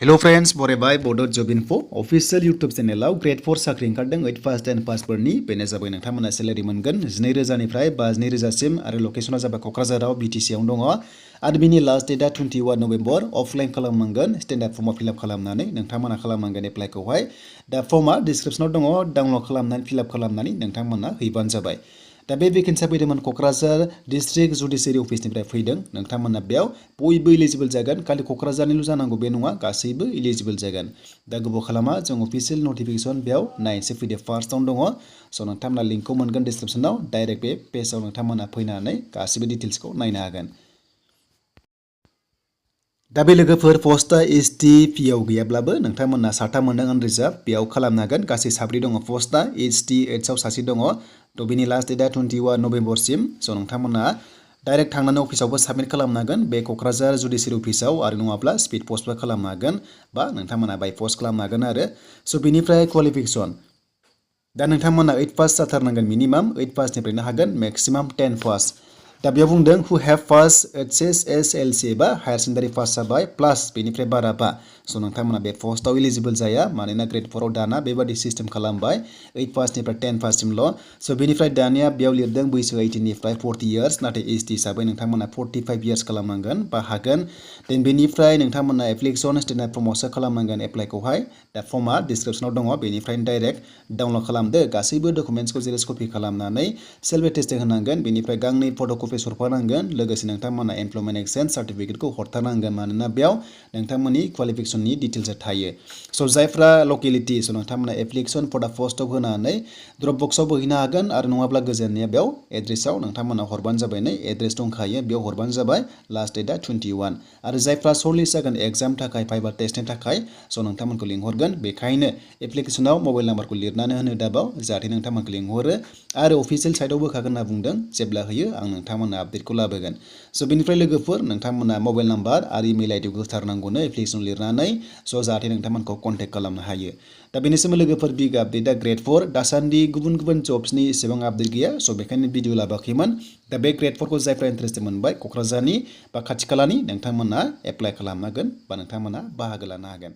Hello friends, बरायबाय Bodo Job Info official YouTube चेनेलाव grade 4 साख्रि ओंखारदों 8 पास 10 पासफोरनि बेनो जाबाय नोंथांमोना सेलारि मोनगोन 12,000 निफ्राय 52,000 सिम आरो लकेसना जाबाय क'क्राझाराव BTC आवनो दङ आरो बिनि लास्ट डेटआ 21 नभेम्बर अफलाइन खालामनांगोन स्टेन्डार्ड फर्मआव फिलआप खालामनानै नोंथांमोना खालामनांगोन एप्लाइखौहाय दा फर्मआ डिसक्रिप्शनाव दङ डाउनल'ड खालामनानै फिलआप खालामनानै नोंथांमोना हैबानो जाबाय दा बे भेकेन्सिया फैदोंमोन क'क्राझार डिस्ट्रिक्ट जुडिसियारि अफिसनिफ्राय फैदों नोंथांमोना बेयाव बयबो इलिजिबल जागोन खालि क'क्राझारनिल' जानांगौ बे नङा गासैबो इलिजिबल जागोन दा गोबाव खालामा जों अफिसियेल नटिफिकेसन बेयाव नायनोसै फैदो फार्स्टआवनो दङ स' नोंथांमोना लिंकखौ मोनगोन डिसक्रिप्शनाव डाइरेक्ट बे पेजआव नोंथांमोना फैनानै गासैबो डिटेल्सखौ नायनो हागोन दा बे लोगोफोर पस्टआ ST पिआव गैयाब्लाबो नोंथांमोना साथाम मोनदों आनरिजार्भ बेयाव खालामनो हागोन गासै साब्रै दङ पस्टआ ST 8 आव सासे दङ थ' बिनि लास्ट डेटआ 21 नभेम्बरसिम स' नोंथांमोना डाइरेक्ट थांनानै अफिसावबो साबमिट खालामनो हागोन बे क'क्राझार जुडिसियारि अफिसाव आरो नङाब्ला स्पिड पस्टबो खालामनो हागोन बा नोंथांमोना बाय पस्ट खालामनो हागोन आरो स' बिनिफ्राय क्वालिफिकेसन दा नोंथांमोना 8 पास जाथारनांगोन मिनिमाम 8 पासनिफ्रायनो हागोन मेक्सिमाम 10 पास दा बेयाव बुंदों हु हेभ पास HSLC एबा हायार सेकेन्डारि पास जाबाय प्लास बेनिफ्राय बाराबा स' नोंथांमोना बे पस्टआव इलिजिबल जाया मानोना ग्रेड 4 आव दाना बेबादि सिस्टेम खालामबाय 8 पासनिफ्राय 10 पाससिमल' स' बेनिफ्राय दानिया बेयाव लिरदों बैसो 18 निफ्राय 40 इयार्स नाथाय ST हिसाबै नोंथांमोना 45 इयार्स खालामनांगोन बा हागोन देन बेनिफ्राय नोंथांमोना एप्लिकेसन स्टेन्डार्ड फर्मआवसो खालामनांगोन एप्लाइखौहाय दा फर्मआ डिसक्रिप्शनाव दङ बेनिफ्रायनो डाइरेक्ट डाउनल'ड खालामदो गासैबो डकुमेन्ट्सखौ जेरेक्स कपि खालामनानै सेल्फ एटेस्टेड होनांगोन बेनिफ्राय गांनै फट'कपि हरफानांगोन लोगोसे नोंथांमोना एमप्लयमेन्ट एक्सचेन्ज सार्टिफिकेटखौ हरथारनांगोन मानोना बेयाव नोंथांमोननि क्वालिफिकेसननि डिटेल्सआ थायो स' जायफ्रा लकेलिटि स' नोंथांमोना एप्लिकेसन फर दा पस्टआव होनानै ड्रप बक्सआवबो हैनो हागोन आरो नङाब्ला गोजाननिया बेयाव एड्रेसाव नोंथांमोना हरबानो जाबाय नै एड्रेस दंखायो बेयाव हरबानो जाबाय लास्ट डेटआ 21 आरो जायफ्रा सर्टलिस्ट जागोन एग्जाम थाखाय फाइबा टेस्टनि थाखाय स' नोंथांमोनखौ लिंहरगोन बेखायनो एप्लिकेसनाव मबाइल नाम्बारखौ लिरनानै होनो दाबाव जाहाथे नोंथांमोनखौ लिंहरो आरो अफिसियेल साइटआवबो होखागोन होनना बुंदों जेब्ला होयो आं नोंथांमोननो आपडेटखौ लाबोगोन स' बेनिफ्राय लोगोफोर नोंथांमोना मबाइल नाम्बार आरो इमेल आइडिखौ होथारनांगौनो एप्लिकेसन लिरनानै स' जाहाथे नोंथांमोनखौ कन्टेक्ट खालामनो हायो दा बेनिसिम लोगोफोर बिग आपडेटआ ग्रेड 4 दासान्दि गुबुन गुबुन जब्सनि एसेबां आपडेट गैया स' बेखायनो भिडिअ लाबोआखैमोन दा बे ग्रेड 4 खौ जायफ्रा इन्टारेस्टेड मोनबाय क'क्राझारनि बा खाथि खालानि नोंथांमोना एप्लाइ खालामनो हागोन बा नोंथांमोना बाहागो लानो हागोन